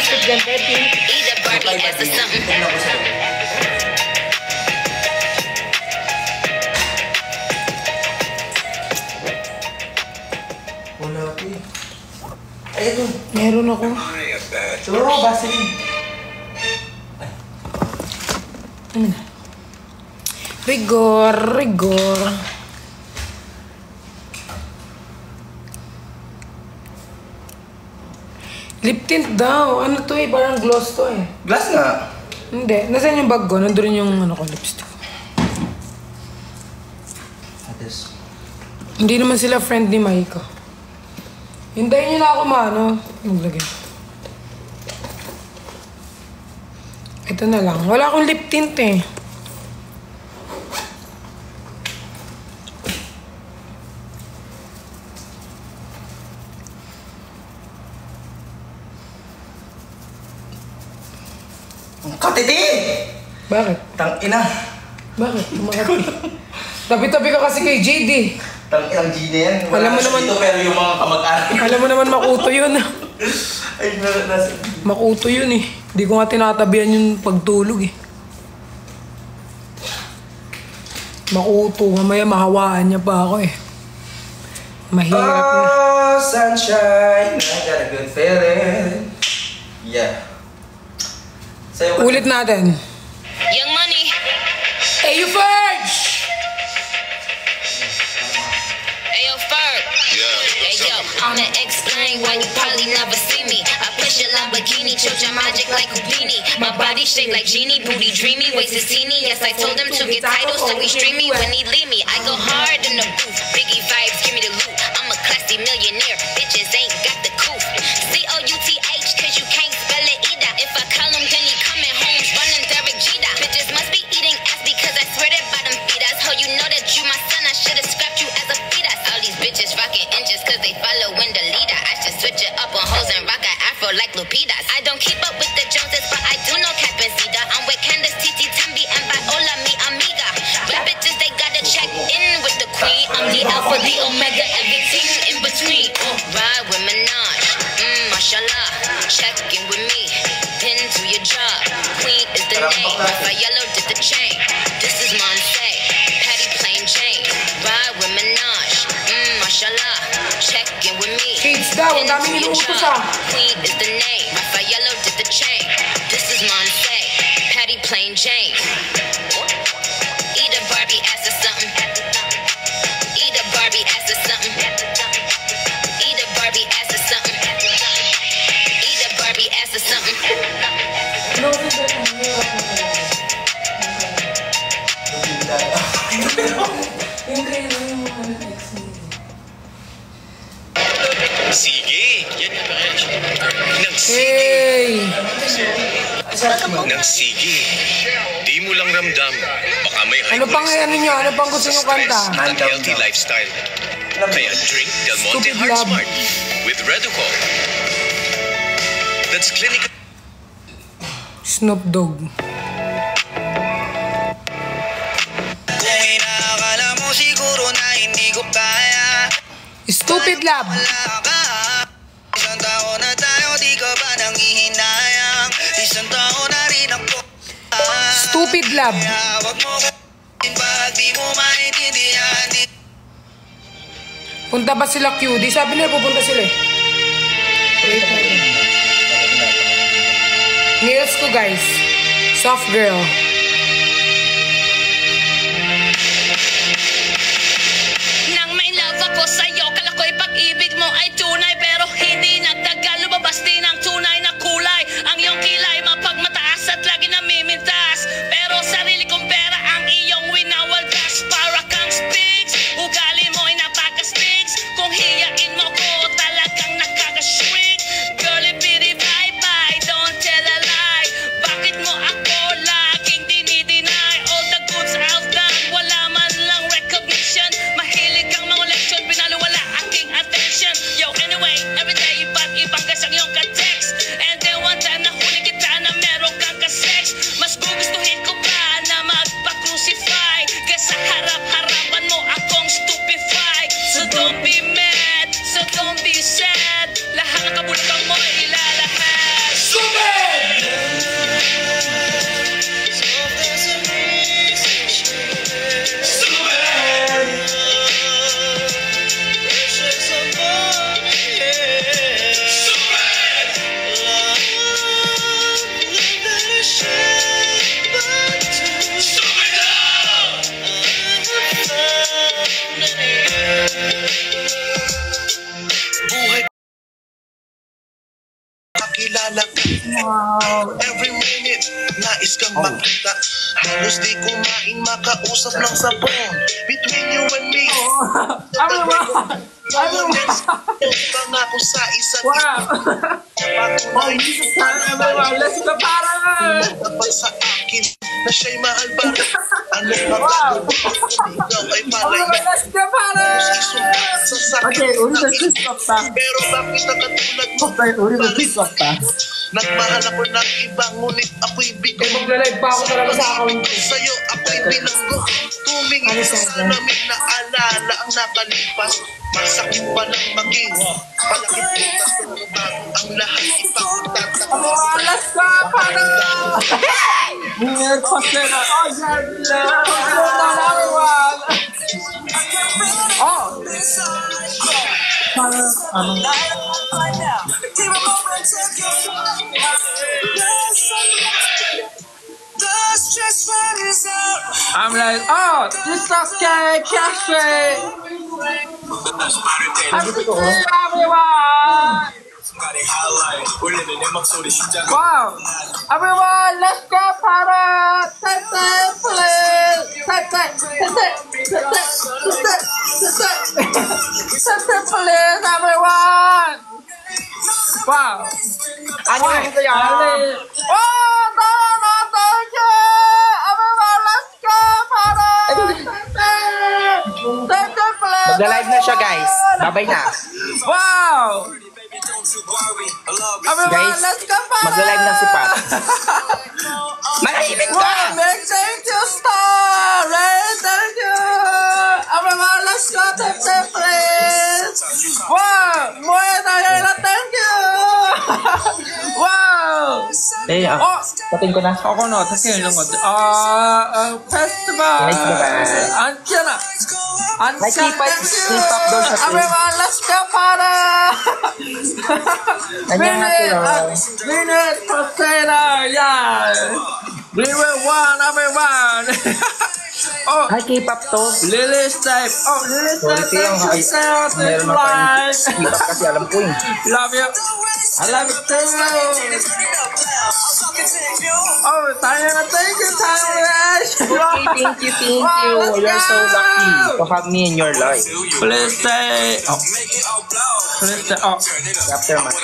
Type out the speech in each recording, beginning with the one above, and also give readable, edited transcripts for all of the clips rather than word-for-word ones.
lipstick dyan, Betty. Either Barbie as or something. Wala ko eh. Ay, ito. Meron ako. Siguro ako, Vaseline. Ano na? Rigor, rigor. Lip tint daw. Ano to eh? Parang gloss to eh. Glass nga. Hindi. Nasaan yung bag ko? Nandun rin yung ano ko, lipstick. Ates. Hindi naman sila friend ni Maika. Hintayin niyo na ako maano. Maglagay. Ito na lang. Wala akong lip tint eh. Ang katiti! Bakit? Tang-ina. Bakit? Tumakati. Tabi-tabi ka kasi kay JD. Tang-inang G na yan. Alam mo Wala naman- dito, pero yung mga kamag-anak. Alam mo naman makuto yun. Ay, nasa... Makuto yun eh. Hindi ko nga tinatabihan yung pagtulog eh. Makuto. Mamaya mahawaan niya pa ako eh. Mahirap na. Oh, sunshine, I got a good feeling. Yeah. Sa'yo ka. Ulit natin. Young Money. Hey, you Ferg! Ayo, Ferg. Hey, yo, I'ma explain why you probably never see me. I push a Lamborghini, choke your magic like Houdini. My body shaped like genie, booty dreamy, waist is teeny. Yes, I told him to get titles, so he stream me when he leave me. I go hard in the booth, Biggie vibes, give me the loot. I'm a classy millionaire, bitches ain't got the couth. C-O-U-T-H, cause you can't spell it either. If I call him, then he coming home, running Derek Jeter. Bitches must be eating ass because I swear that bottom feed us. How you know that you my son, I should've scrapped you as a fetus. All these bitches rocking inches cause they following the leader. I should switch it up on hoes and rock an afro like Lupitas. I don't keep up with the Joneses, but I do know Cap and Cedar. I'm with Candace, Titi, Tambi, and Viola, mi amiga. Rap bitches, they gotta check in with the queen. I'm the alpha, the omega, everything in between. Ride with Minaj, mashallah. Check in with me, then do your job. Queen is the name, Rafaello did the chain. This is Monse, Patty plain Jane. Ride with Minaj, mashallah. Check in with me. Kids daw, ang daming inuutos ah. Queen is the name, Rafaello did the chain. This is Monse, Patty plain Jane. Eat a Barbie ass or something. Eat a Barbie ass or something. Eat a Barbie ass or something. Eat a Barbie ass or something. Sige, yan yung reaction. Nang sige, Hey! nang sige. Di mo lang ramdam, baka may high Ano pang ano nyo? Ano pang gusto nyo kanta? at healthy lifestyle. Kaya drink Del Monte Stupid Heart love. Smart with Reducol. That's clinical. Snoop Dogg. Kung inaakala mo siguro na hindi ko kaya, Stupid Love. wala ka. Isang taon na tayo, di ka ba nanghihinayang? Isang taon na rin ako. Stupid Love. Kaya wag mo kunin pag di mo maintindihan. Punta ba sila Q? Di sabi nila pupunta sila eh. Wait natin. Nails ko guys. Soft girl. Nang may love ako sa'yo, kala ko'y pag-ibig mo ay tunay. Pero hindi nagtagal, lumabas din ang tunay na kulay. Ang iyong kilay mapagmataas at lagi namimintas. Pero sarili kong pera ang iyong winawaldas. Para kang spigs, ugali mo ay napaka-spigs. Kung hiyain mo ko, talagang nakaka-shrink. Girl, ibiri bye-bye, don't tell a lie. Bakit mo ako laging Every minute, nais kang makita. Halos di kumain makausap ng sabon. Between you and me. Pangako sa isa't Let's go para! dapat sa akin na siya'y mahal ba? Ano magagawa? Ikaw ay palay na. Let's go para! Sa sakit na ito. Pero bakit na katulad mo? Nagmahal ako ng iba, ngunit ako'y bigo. Mag-live pa ako talaga sa account. Sa'yo ako'y bilanggo. Tumingin sa lamin na alala ang nakalipas. Masakit pa lang maging palakit kita sa bago ang lahat ipagtatapos. Let's go para! Winner Pasena! Oh, everyone! Oh! I'm like, oh, this is okay, cafe. Everyone. Wow, everyone, let's go para Tete, please. Tete, please, everyone. Wow. Ano yung ito yan? Oh, no, thank you. Everyone, let's go para Tete, please. Magla-live na siya, guys. Babay na. Wow. Everyone, Guys, let's go para magla-live na si Pat. Malahimik ka! Wow, big thank you, Star! Ray, thank you! Everyone, let's go, Tete, please! Wow! Moya Diana, thank you! Wow! Eh, pating ko na. Ako no, take ilang ko. Festival! Nice ba ba? Antiyan na! May K-pop daw siya. Everyone, let's go para! Minute, Pasena, yeah! We will won, everyone! Oh, Hi, K-pop to. Lily's type. Oh, Lily's type. Sorry, Thank you, meron ako yung K-pop kasi alam ko yun. Love you. I love you too. Oh, Tanya, thank you, Tanya. Thank you. You're so lucky to have me in your life. Please say. Oh. Please say. Oh. After much.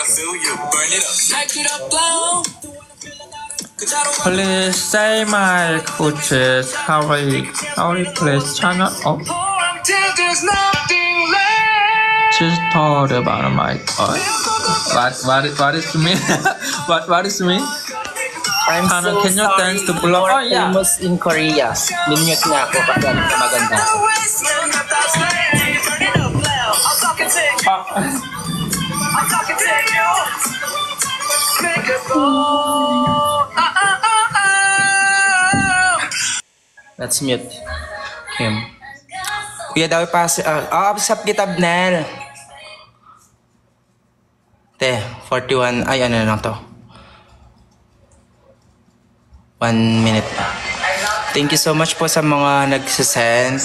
Please say my coaches. How we please channel. Oh. Just thought about my God. What is mean? what is mean? I'm Ano, so can you sorry. dance to Bulak? You're Oh, yeah. famous in Korea. Minute niya ako kasi alam ko maganda ako. Let's mute him. Kuya daw ipas... Sap kitab, Nel. Te, 41... Ay, ano lang to. 1 minute. Thank you so much po sa mga nagsasend.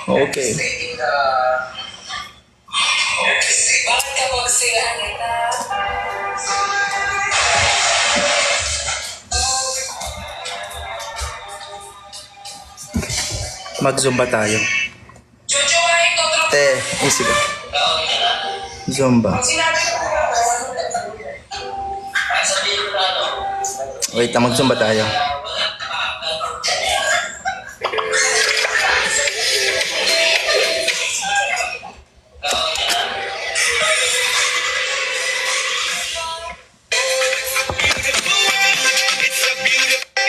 Okay. Mag-zumba tayo. Sige. Zumba. Wait, mag-zumba tayo.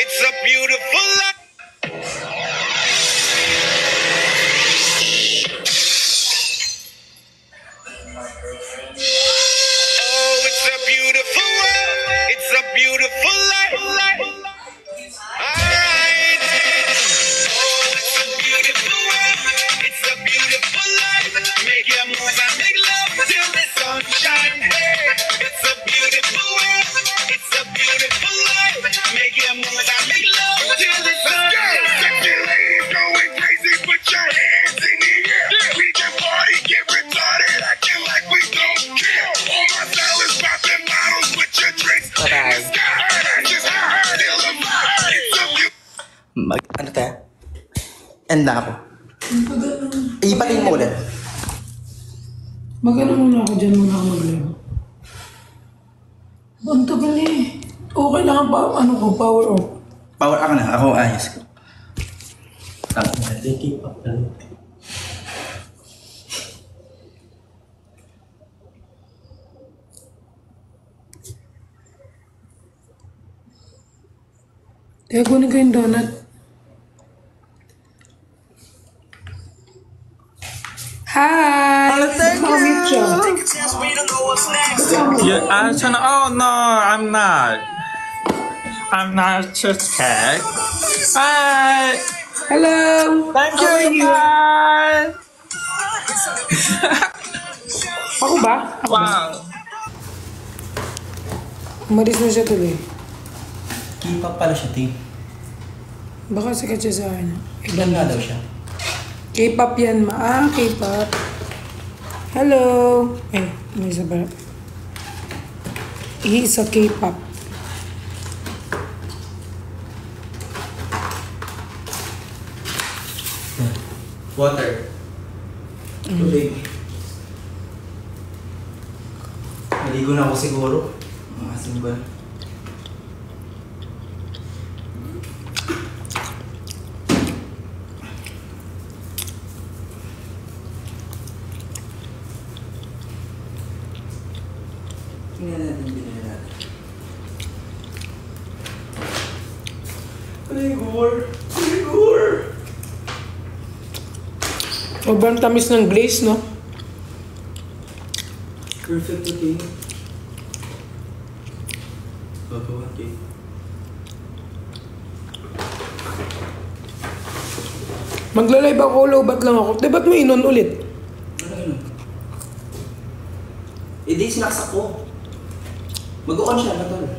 It's a beautiful life. Oh, it's a beautiful world. It's a beautiful life. Mag-end na ako. Ipatin mo ulit. Magano muna ako dyan muna ako mag-live. Ang tagal eh. Okay lang pa, ano ko, power off. Power ako na, ako ayos ko. Keep up. Kaya kunin ko yung donut. Hi! Makamit siya. Oh no, I'm not. I'm not cheesecake. Hi. Hello! Thank How are you. you? Bye. Ako ba? Wow. Umalis na siya tuloy. Keep up pala siya, Tim. Baka sikat siya sa ano. Ilan nga daw siya? K-pop yan, ma. K-pop. Hello! May isa ba? He is a K-pop. Water. Tubig. Maligo na ako siguro. Asin ba? Tingnan natin, bilhin natin. Ligor! Ligor! Sobrang tamis ng glaze, no? Perfect okay. Gagawa cake. Magla-live ako, low-bat lang ako. Di ba't mo inon ulit? Ano yun? Di snacks ako. Mag-on siya, matol.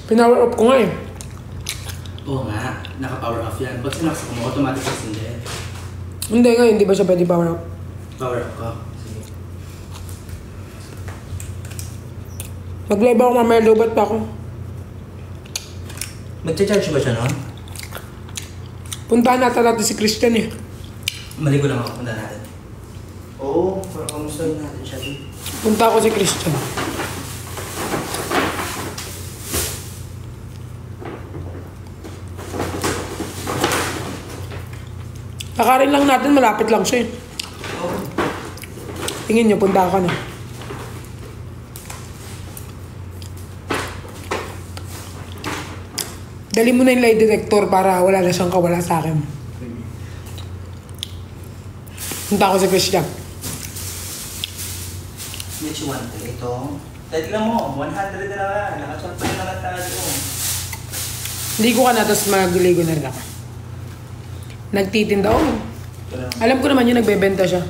Pinower off ko nga eh. Oo nga, naka-power off yan. Pag sinaks ako mo, automatic sa hindi. Hindi nga, hindi ba siya pwede power off? Power off ka. Sige. Mag-live ako mamaya, low-bat pa ako. Mag-charge ba siya noon? Puntahan natin si Christian eh. Maligo lang ako, punta natin. Oo, para kamustahin natin siya. Punta ako si Christian. Kakarin lang natin, malapit lang siya eh. Tingin niyo, punta ka na. Dali mo na yung lie detector para wala na siyang kawala sa akin. Punta ako si Christian. Which one? Ito. Tignan mo, 100 na lang. Nakasal pa rin naman tayo. Ligo ka na, tapos magligo na rin ako. Nagtitinda ako. Alam ko naman yun, nagbebenta siya.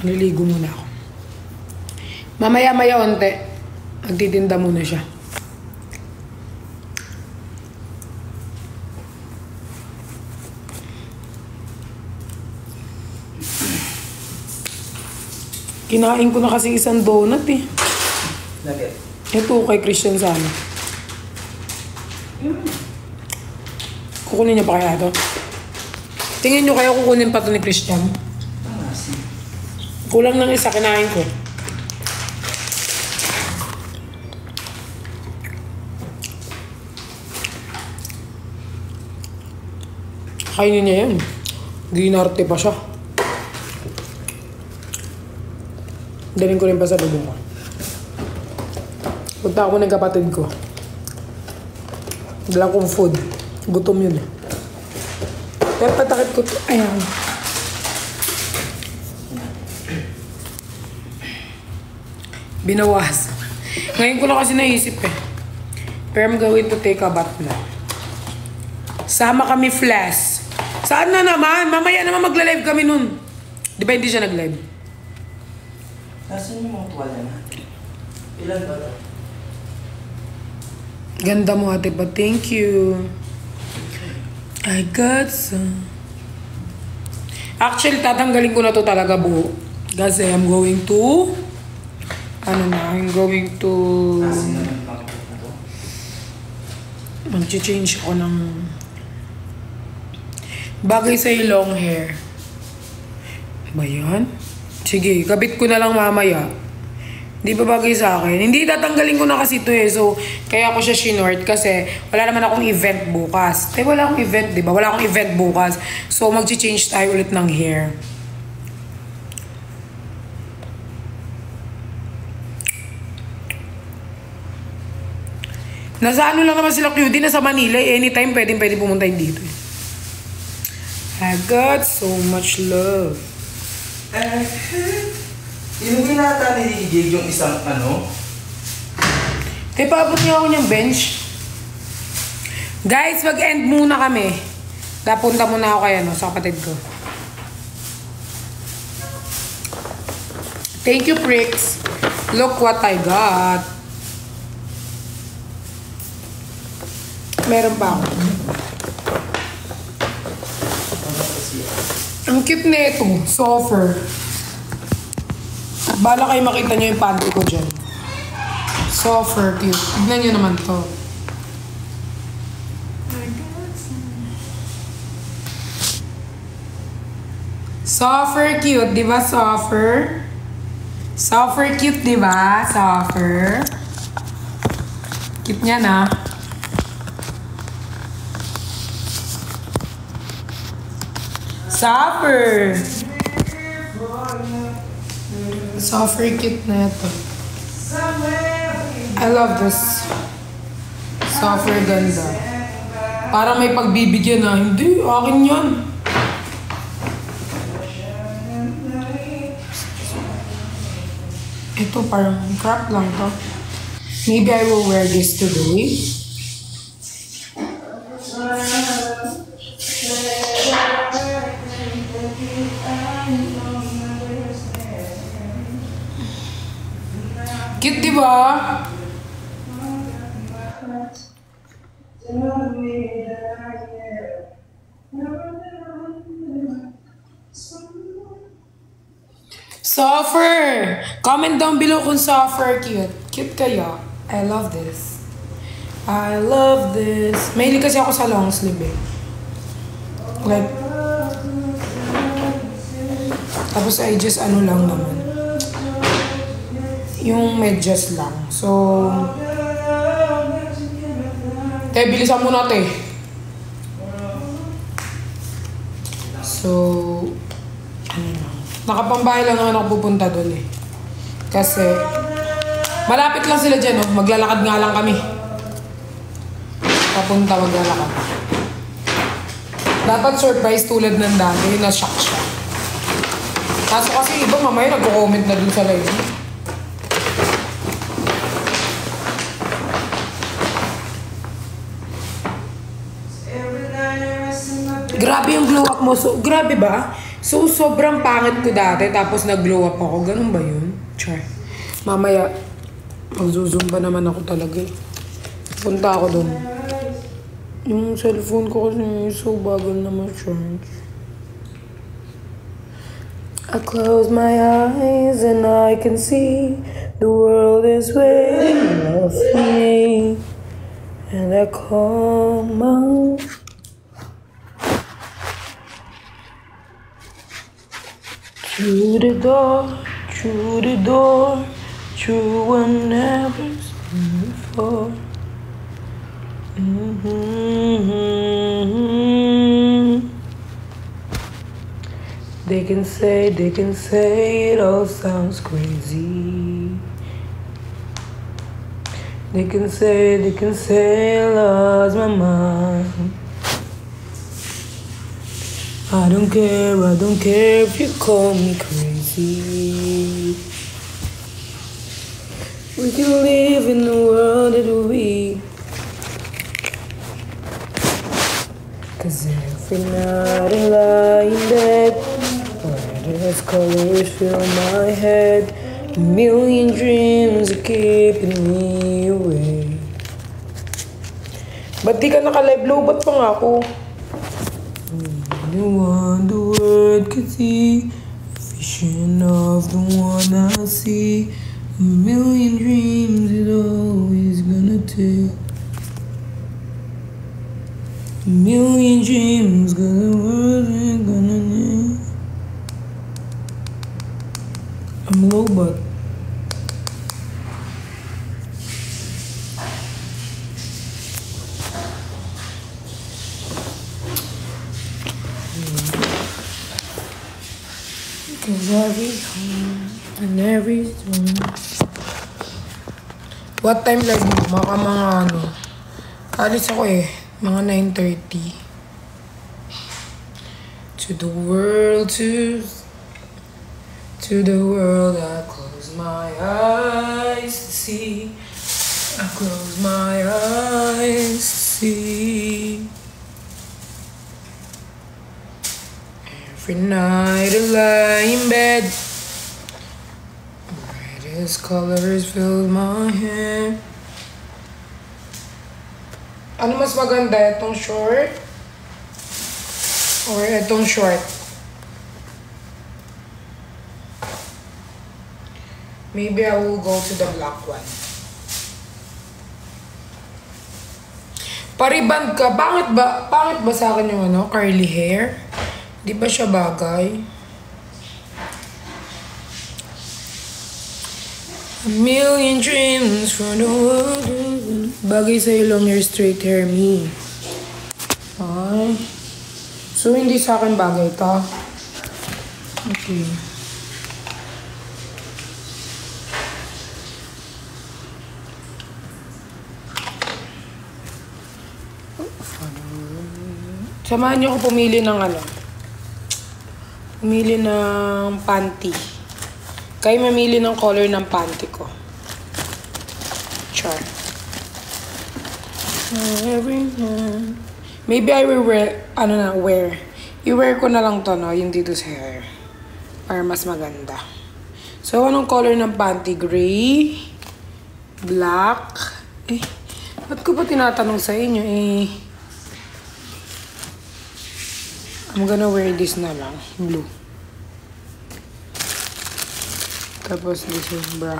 Niligo muna ako. Mamaya-maya onte, nagtitinda muna siya. Kinain ko na kasi isang donut eh. Nugget. Ito kay Christian sana. Kukunin niya pa kaya ito? Tingin niyo kaya kukunin pa ito ni Christian? Kulang ng isa, kinain ko. Kainin niya yan. Ginarte pa siya. Dalhin ko rin pa sa bubong ko. Punta ako ng kapatid ko. Dala kong food. Gutom yun eh. Pero patakit ko. Ayan. Binawas. Ngayon ko lang kasi naisip eh. Pero I'm going to take a bath na. Sama kami, Flash. Saan na naman? Mamaya naman magla-live kami nun. Di ba hindi siya nag-live? Nasaan yung mga tuwala natin? Ilan ba ito? Ganda mo ate pa. Thank you. I got some. Actually, tatanggalin ko na to talaga buo. Kasi I'm going to... I'm going to... Mag-change ako ng bagay sa'yo long hair. Ba yan? Sige, kabit ko na lang mamaya. Hindi ba bagay sa akin? Hindi, tatanggalin ko na kasi ito eh. So, kaya ako siya shinort kasi wala naman akong event bukas. Wala akong event, di ba? Wala akong event bukas. So, mag-change tayo ulit ng hair. Nasa ano lang naman sila QD, nasa Manila. Anytime pwede pumunta dito. I got so much love. Yung ginata ni Gig yung isang ano? Paabot niya ako niyang bench. Guys, mag-end muna kami. Napunta muna ako kay sa kapatid ko. Thank you, pricks. Look what I got. Meron pa ako. Ang cute na ito. Softer. Bala kayo makita nyo yung panty ko dyan. Softer, cute. Tignan nyo naman to. Softer, cute. Diba softer? Softer, cute, diba? Softer. Cute niya na. Softer. Softer, cute na ito. I love this. Softer, ganda. Parang may pagbibigyan na. Hindi, akin yan. Ito parang crop lang to. Maybe I will wear this today. Cute, diba? Softer! Comment down below kung softer, cute. Cute kaya. I love this. I love this. Mahilig kasi ako sa long sleeve eh. Like, tapos I just ano lang naman. Yung medyas lang. So, bilisan mo natin. So, ano lang. Nakapambahay lang naman ako pupunta doon eh. Kasi, malapit lang sila dyan, oh. Maglalakad nga lang kami. Papunta, maglalakad. Dapat surprise tulad ng dati, na-shock siya. Kaso kasi iba mamaya nag-comment na dun sa live. Grabe yung glow up mo. So, grabe ba? So, sobrang pangit ko dati, tapos nag-glow up ako. Ganun ba yun? Char. Mamaya, mag-zoom naman ako talaga eh. Punta ako doon. Yung cellphone ko kasi so bagal na ma-charge. I close my eyes and I can see the world is waiting up for me. And I come out. Through the door, through what never seen before. They can say it all sounds crazy. They can say I lost my mind. I don't care if you call me crazy. We can live in the world that we. 'Cause every night I lie in bed, where colors fill my head, a million dreams are keeping me awake. Ba't di ka naka-live low? Ba't pa nga ako? The one the world could see, a vision of the one I see, a million dreams it always gonna take. million dreams, 'cause the world ain't gonna need. I'm low, but cause every home and every storm. What time live mo? Maka mga ano. Alis ako eh. Mga 9:30. To the world, to the world, I close my eyes to see. I close my eyes to see. Every night I lie in bed. Brightest colors fill my hair. Ano mas maganda? Itong short? Or itong short? Maybe I will go to the black one. Pariband ka. Pangit ba sa akin yung ano, curly hair? Di ba siya bagay? A million dreams for the world. Bagay sa'yo long hair, straight hair, me. Ay. So, hindi sa akin bagay to. Okay. Samahan niyo ako pumili ng ano. Pumili ng panty. Kayo mamili ng color ng panty ko. Char. Maybe I will wear, i-wear ko na lang to, no? Yung dito sa hair. Para mas maganda. So, anong color ng panty? Gray? Black? Ba't ko pa tinatanong sa inyo, I'm gonna wear this na lang. Blue. Tapos, this is bra.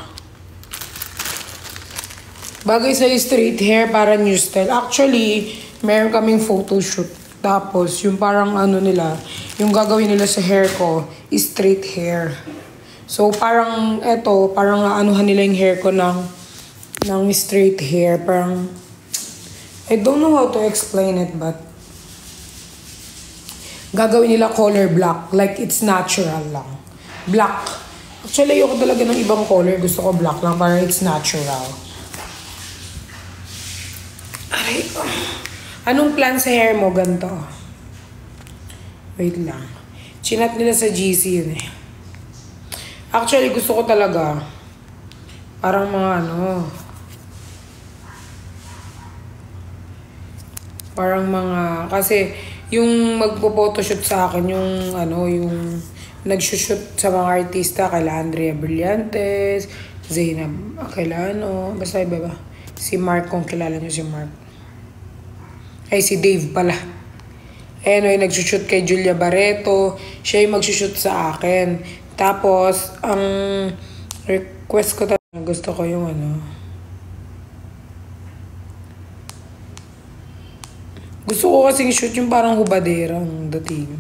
Bagay sa straight hair para new style. Actually, meron kaming photoshoot. Tapos, yung parang ano nila, yung gagawin nila sa hair ko, is straight hair. So, parang eto, parang anuhan nila yung hair ko ng straight hair. Parang, I don't know how to explain it, but gagawin nila color black. Like, it's natural lang. Black. Actually, ayoko talaga ng ibang color. Gusto ko black lang para it's natural. Aray, anong plan sa hair mo? Ganto. Wait lang. Chinat nila sa GC yun eh. Actually, gusto ko talaga parang mga ano, parang mga, kasi yung magpo-photoshoot sa akin, yung ano, yung nagsushoot sa mga artista, kaila Andrea Brillantes, Zainab, kaila ano, basta iba ba? Si Mark, kung kilala nyo si Mark. Ay, si Dave pala. Anyway, nagsushoot kay Julia Barreto. Siya yung magsushoot sa akin. Tapos, ang request ko talaga, gusto ko yung ano. Gusto ko kasing shoot yung parang hubaderang dating.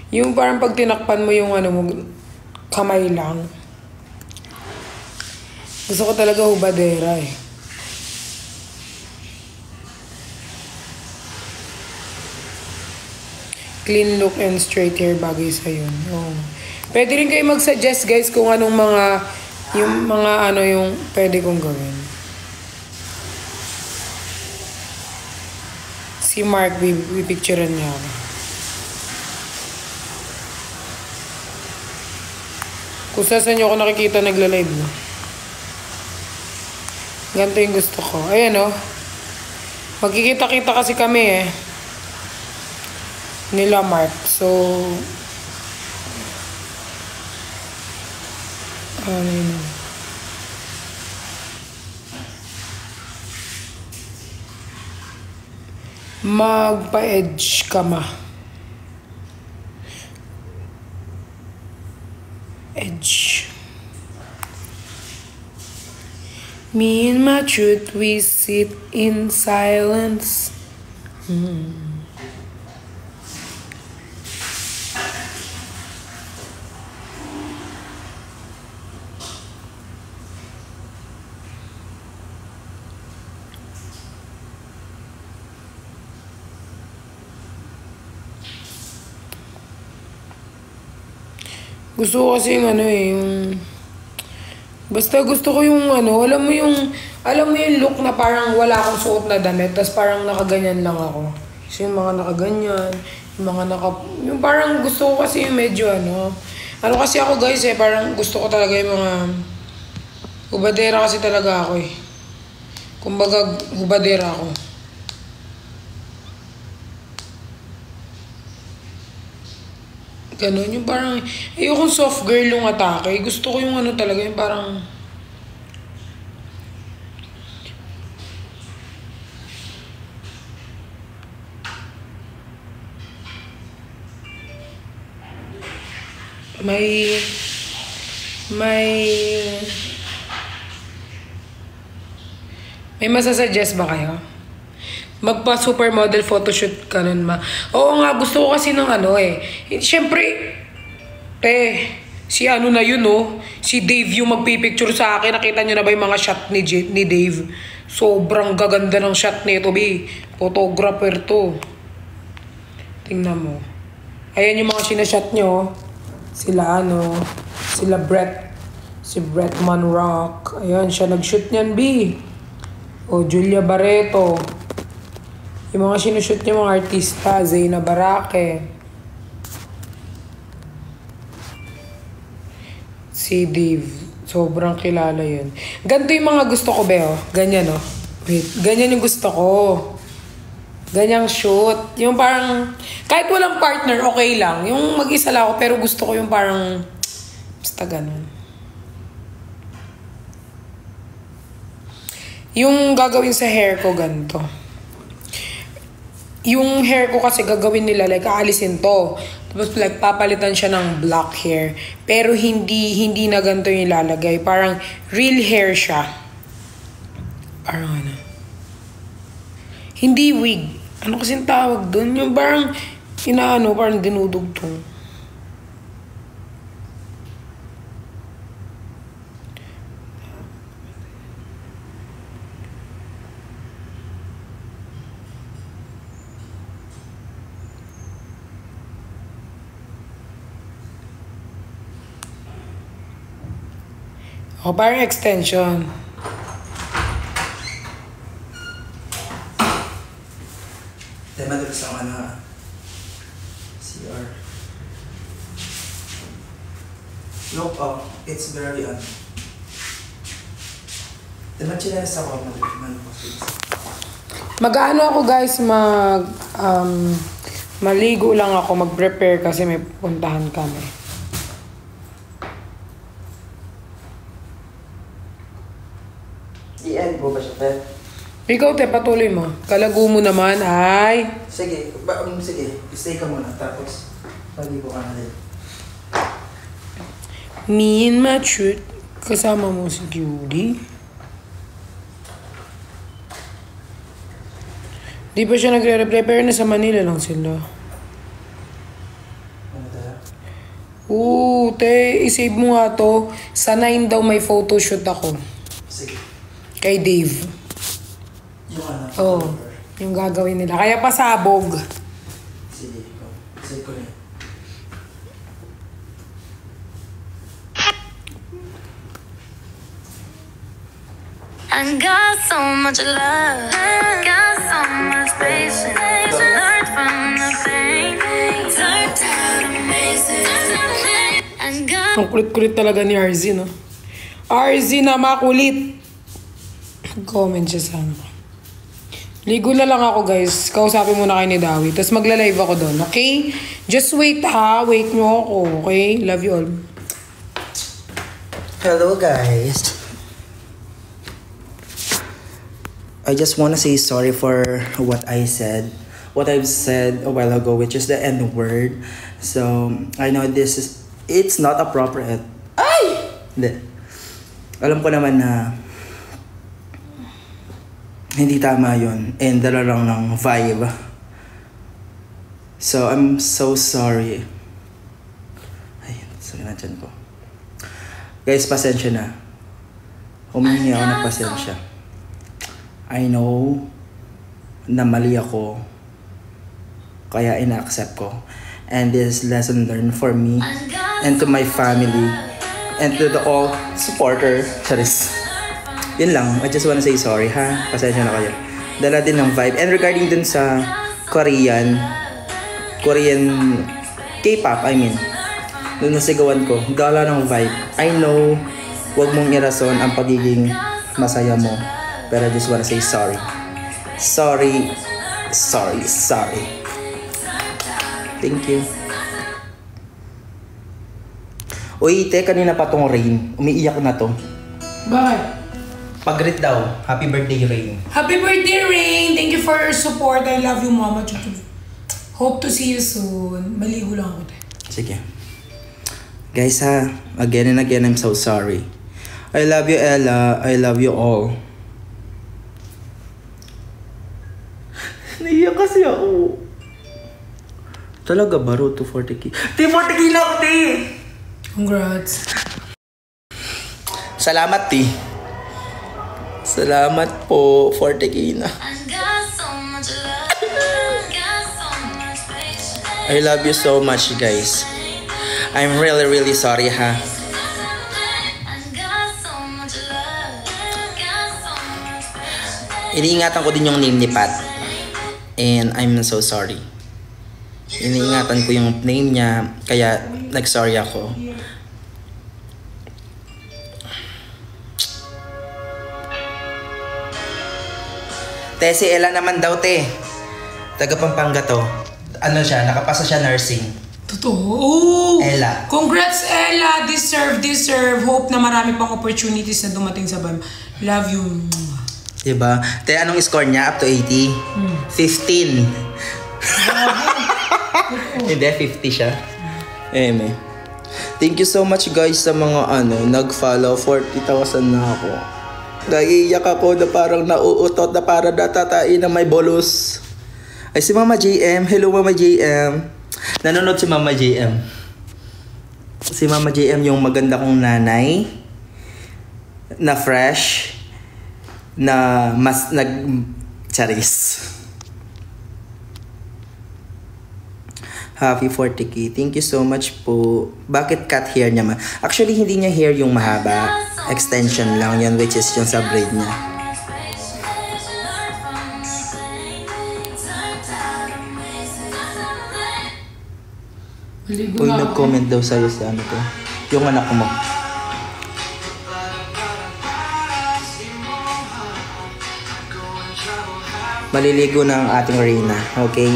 Yung parang pag tinakpan mo yung ano mo, kamay lang. Gusto ko talaga hubadera eh. Clean look and straight hair bagay sa yun. Oh. Pwede rin kayo mag-suggest guys kung anong mga, yung mga ano yung pwede kong gawin. Si Mark, pipicturean niya ako. Kung saan niyo ako nakikita nagla-live mo. Ganito yung gusto ko. Ayan o. Magkikita-kita kasi kami eh. Nila Mark. So, ano yun? Magpa-edge ka ma. Edge. Me and my truth, we sit in silence. Gusto ko kasi yung basta gusto ko yung alam mo yung look na parang wala akong suot na damit, tapos parang nakaganyan lang ako. So yung mga nakaganyan, yung parang gusto ko kasi yung medyo kasi ako guys parang gusto ko talaga yung mga hubadera kasi talaga ako eh. Kumbaga hubadera ako. Ganon, yung parang, ayokong soft girl yung atake. Gusto ko yung talaga, yung parang... May masasuggest ba kayo? Magpa-supermodel photoshoot ka nun, ma. Oo nga, gusto ko kasi ng Siyempre, si na yun, si Dave yung magpipicture sa akin. Nakita nyo na ba yung mga shot ni Dave? Sobrang gaganda ng shot nito, be. Photographer to. Tingnan mo. Ayan yung mga sinashot nyo. Sila, sila Brett. Si Brett Manrock. Ayan, siya nag-shoot niyan, be. O, Julia Barreto. Yung mga sinushoot niya mga artista, Zeyna Barake. Si Dave. Sobrang kilala yun. Ganito yung mga gusto ko, Beo. Ganyan, Wait, ganyan yung gusto ko. Ganyang shoot. Yung parang, kahit walang partner, okay lang. Yung mag-isa lang ako, pero gusto ko yung parang, basta ganun. Yung gagawin sa hair ko, ganito. Yung hair ko kasi gagawin nila, like, aalisin to. Tapos, like, papalitan siya ng black hair. Pero, hindi na ganito yung ilalagay. Parang, real hair siya. Parang, hindi wig. Ano kasing tawag dun? Yung parang, parang dinudugtong. O, parang extension. Dahil madalas ang CR. Look up, it's very Dahil machinelas ako, Mag-ano ako guys, maligo lang ako, mag-prepare kasi may puntahan kami. I-end mo ba siya, Pet? Ikaw, patuloy mo. Kalago mo naman, ay. Sige, sige. Stay ka muna, tapos maligo ka na din. Me and my truth. Kasama mo si Judy. Di pa siya nagre-reply, pero nasa Manila lang sila. Ano tayo? I-save mo nga to. Sa 9 daw may photoshoot ako. Sige. Kay Dave. Yung yung gagawin nila. Kaya pasabog. Sige, save ko na. I got so much love, got so much patience. Learn from the pain, turned out amazing. Ang kulit-kulit talaga ni RZ, no? RZ na makulit. Comment siya sana. Ligo na lang ako, guys. Kausapin muna kayo ni Dawi. Tapos magla-live ako doon, okay? Just wait, ha? Wait nyo ako, okay? Love you all. Hello, guys. I just want to say sorry for what I've said a while ago, which is the N word. So, I know it's not appropriate. Ay! Hindi. Alam ko naman na Hindi tama yun. And dala lang ng vibe. So, I'm so sorry. Ay, sakit na dyan ko. Guys, pasensya na. Humingi ako ng pasensya. I know na mali ako. Kaya ina-accept ko. And this lesson learned for me and to my family and to the all supporter. Charis. Yun lang. I just wanna say sorry, ha? Pasensya na kayo. Dala din ng vibe. And regarding dun sa Korean K-pop, I mean. Dun nasigawan ko. Dala ng vibe. I know, wag mong irason ang pagiging masaya mo. Pero I just wanna say sorry. Sorry. Thank you. Uy, te, kanina pa tong Rain. Umiiyak na to. Bakit? Pag-greet daw. Happy birthday, Rain. Happy birthday, Rain! Thank you for your support. I love you, Mama. Hope to see you soon. Maligo lang ako. Sige. Guys, ha. Again and again, I'm so sorry. I love you, Ella. I love you all. Naiyak kasi ako. Talaga ba? Road to 40K? 40K na ako, te! Congrats. Salamat, te. Salamat po. 40K na. I love you so much, guys. I'm really sorry, ha. Iniingatan ko din yung name ni Pat. And I'm so sorry. Iniingatan ko yung name niya. Kaya nag-sorry ako. Te, si Ella naman daw, te. Taga Pampanga to. Ano siya, nakapasa siya nursing. Totoo? Oh! Ella. Congrats, Ella! Deserve. Hope na marami pang opportunities na dumating sa BAM. Love you. Diba? Te, anong score niya? Up to 80? 15. Hindi, 50 siya. Eme. Thank you so much, guys, sa mga nag-follow. 40,000 na ako. Naiiyak ako na parang nauutot na parang natatain na may bolos. Ay, si Mama JM. Hello, Mama JM. Nanonood si Mama JM. Si Mama JM yung maganda kong nanay. Na fresh. Na mas charis. Happy 40K. Thank you so much po. Bakit cut hair niya ma? Actually, hindi niya hair yung mahaba. Extension lang yan, which is yung sa braid niya. Uy, nag-comment daw sa'yo si ano to. Yung anak mo. Maliligo na ang ating Reyna. Okay?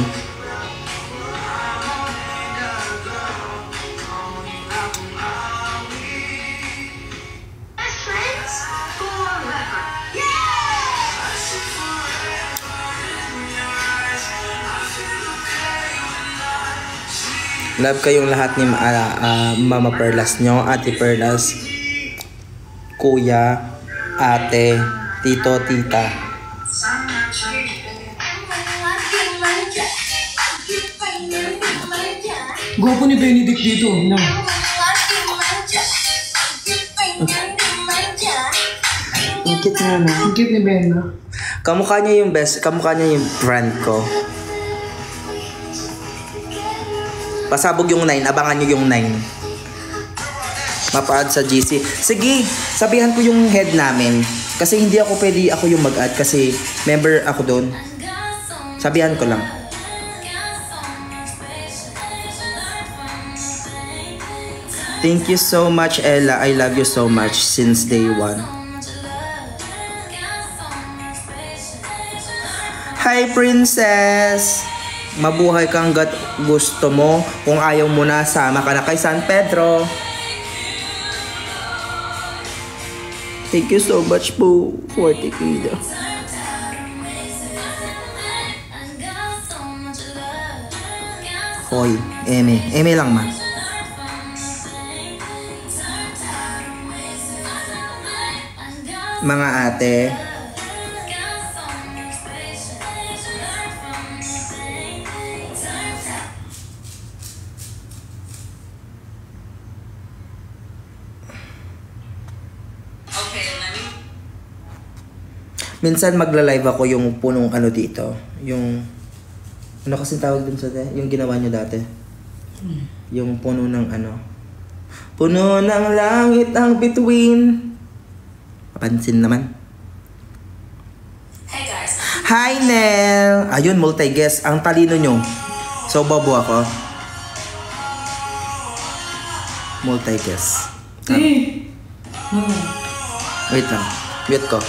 Love kayong lahat ni Mama Perlas nyo, Ate Perlas, Kuya, Ate, Tito, Tita. Gwapo ni Benedict dito. No. Ang cute nga na. Ang cute ni Ben, no? Kamukha niya yung friend ko. Pasabog yung 9. Abangan nyo yung 9. Mapa-add sa GC. Sige, sabihan ko yung head namin. Kasi hindi ako pwede ako yung mag-add. Kasi member ako doon. Sabihan ko lang. Thank you so much, Ella. I love you so much since day 1. Hi, Princess! Mabuhay kang gusto mo. Kung ayaw mo na, sama ka na kay San Pedro. Thank you so much po. 40K daw. Hoy, Eme lang ma. Mga ate, Minsan magla-live ako yung punong ano dito. Yung, ano kasi tawag dun sa yung ginawa nyo dati? Yung puno ng ano. Puno ng langit ang bituin. Papansin naman. Hey guys. Hi, Nel! Ayun, multi-guest. Ang talino nyo. So, bobo ako. Multi-guest. Wait lang. Mute ko.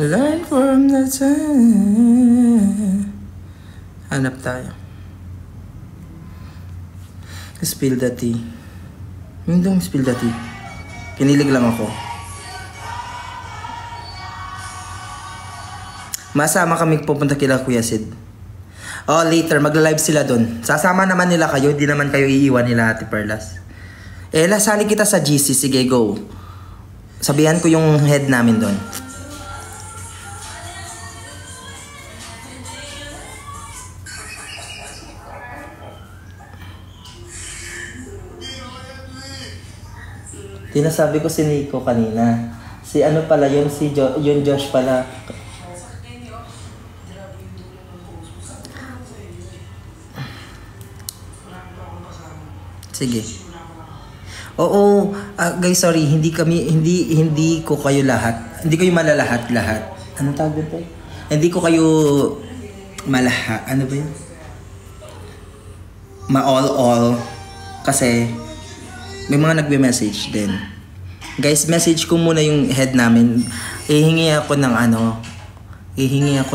Learn from the time. Hanap tayo. Spill the tea. Hindi dong spill the tea. Kinilig lang ako. Masama kami pupunta kila Kuya Sid. Oh, later. Magla-live sila dun. Sasama naman nila kayo. Di naman kayo iiwan nila, Ate Perlas. Sali kita sa GC. Sige, go. Sabihan ko yung head namin dun. Tinasabi ko si Nico kanina. Si ano pala yun? Yun Josh pala. Sige. Oo, guys, sorry, hindi ko kayo lahat. Hindi kayo malalahat. Anong tawag dito? Hindi ko kayo malahat. Ano ba yun? Ma-all. Kasi may mga nagbe-message din. Guys, message ko muna yung head namin. Hihingi ako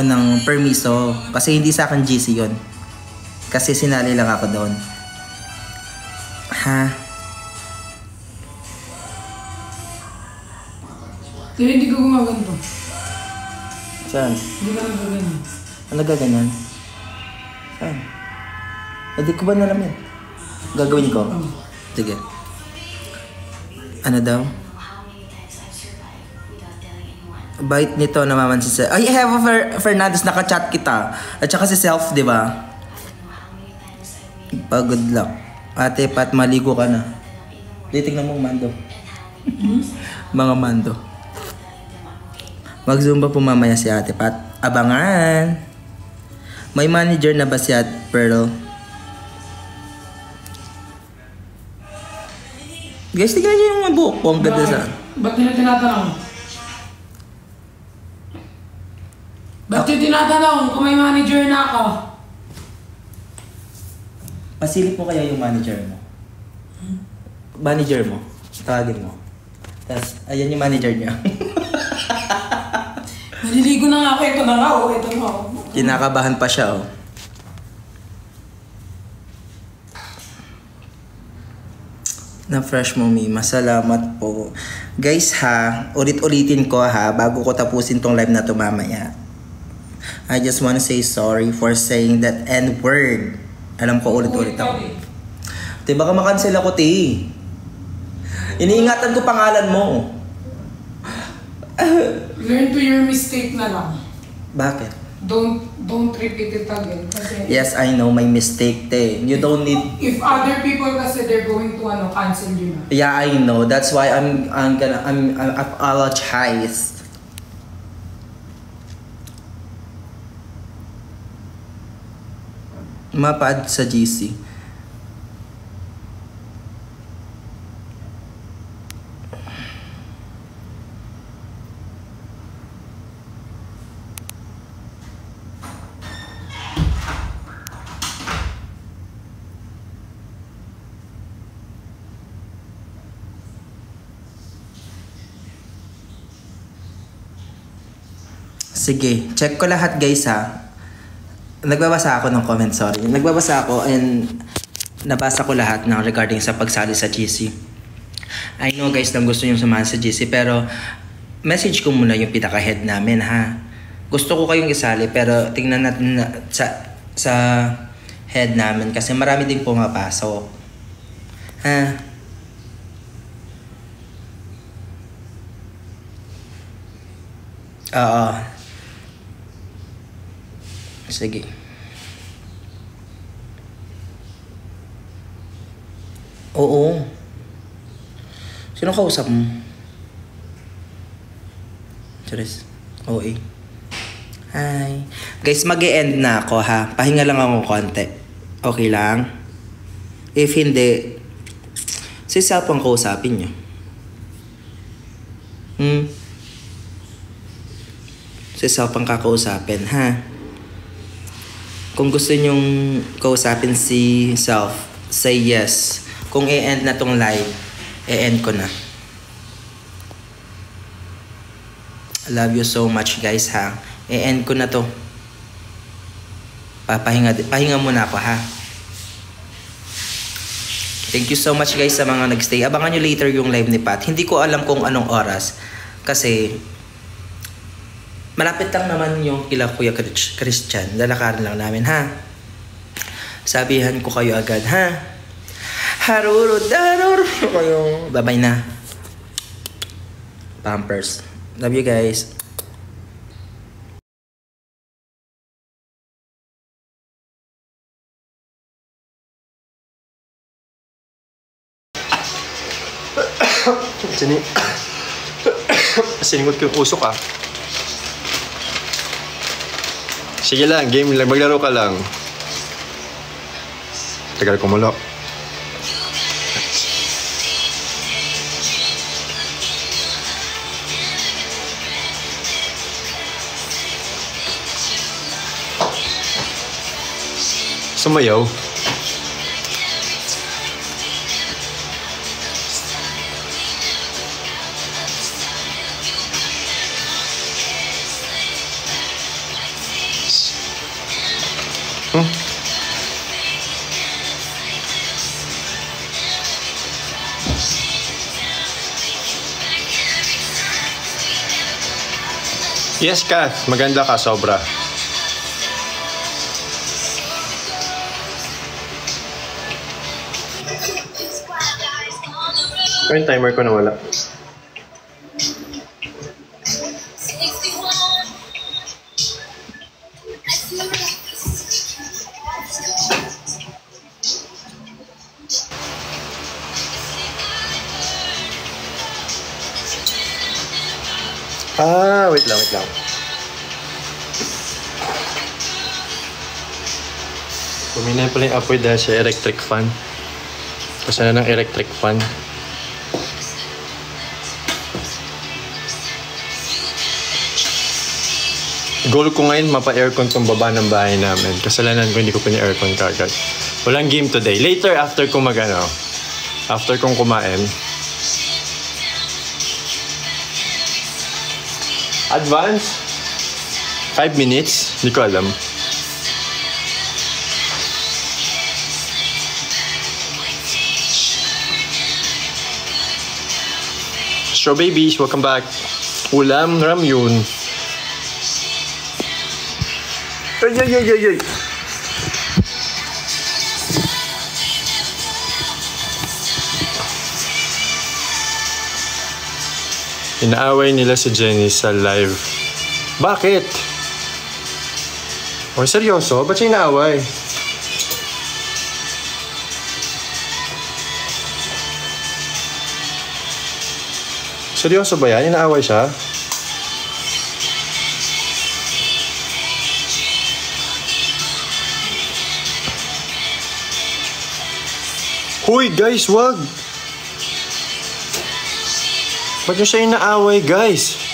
ng permiso. Kasi hindi sa akin GC yun. Kasi sinali lang ako doon. Ha? Pero hindi ko gumaganto. Saan? Hindi ka nagaganyan. Ano nagaganyan? Saan? Hindi ko ba nalam yan? Gagawin ko? Sige. Ano daw? Bait nito namamansin sa... Ay, Eva Fernandez, naka-chat kita. At saka si Self, di ba? Good luck. Ate Pat, maligo ka na. Titignan mo Mando. Mga Mando. Mag-zumba po mamaya si Ate Pat. Abangan! May manager na ba si Ate Pearl? Guys, tignan niyo yung buhok ko. Ang ganda sa... Ba't nila tinatanong? Ba't yung tinatanong kung may manager na ako? Pasilip mo kaya yung manager mo. Manager mo. Tawagin mo. Tapos, ayan yung manager niya. Naliligo na nga ako. Ito na nga. Ito na ako. Kinakabahan pa siya, oh. Na fresh mo, Mima. Salamat po. Guys, ha, ulit-ulitin ko, ha, bago ko tapusin tong live na to mamaya. I just wanna say sorry for saying that N-word. Alam ko, ulit-ulit ako. Te, baka makancel ako, te. Iniingatan ko pangalan mo. Learn to your mistake na lang. Bakit? Don't repeat it again. Kasi Yes, I know, my mistake, te. You don't need... if other people kasi they're going to cancel you na. Yeah, I know. That's why I'm apologize. Mapad sa GC. Sige, check ko lahat guys ha. Nagbabasa ako ng comment, sorry. Nagbabasa ako and nabasa ko lahat ng regarding sa pagsali sa GC. I know guys na gusto nyo samahan sa GC pero message ko muna yung pinaka-head namin ha. Gusto ko kayong isali pero tingnan natin sa head namin kasi marami din pumapasok. Ha? Oo. Sige. Oo. Sino kausap mo? Charis. OA. Hi. Guys, mag-e-end na ako ha. Pahinga lang ako konti. Okay lang? If hindi, si Sal pang kausapin nyo. Si Sal pang kakausapin ha. Kung gusto nyong kausapin si Self, say yes. Kung i-end na tong live, i-end ko na. I love you so much guys ha. I-end ko na to. Pahinga muna ako ha. Thank you so much guys sa mga nagstay. Abangan nyo later yung live ni Pat. Hindi ko alam kung anong oras. Kasi malapit lang naman yung kila Kuya Christian. Lalakarin lang namin ha. Sabihan ko kayo agad ha. Haruro daruro kayo. Bye-bye na. Pampers. Love you guys. Siningot ko yung usok ah. Sige lang, game lang. Maglaro ka lang. Tagal kumulo. Sumayaw. Yes, Kath. Maganda ka, sobra. Yung timer ko nawala. Wait lang. Puminay pala yung apoy dahil sa electric fan. Kasi na ng electric fan. Goal ko ngayon, mapa-aircon tong baba ng bahay namin. Kasalanan ko, hindi ko pina-aircon kagad. Walang game today. Later, after kong after kong kumain. Advance? 5 minutes? Hindi ko alam. Straw babies, welcome back. Ulam ramyun. Ay. Inaaway nila si Jenny sa live. Bakit? O seryoso? Ba't siya inaaway? Seryoso ba yan? Inaaway siya? Hoy guys, wag! Ba't nyo siya inaaway guys?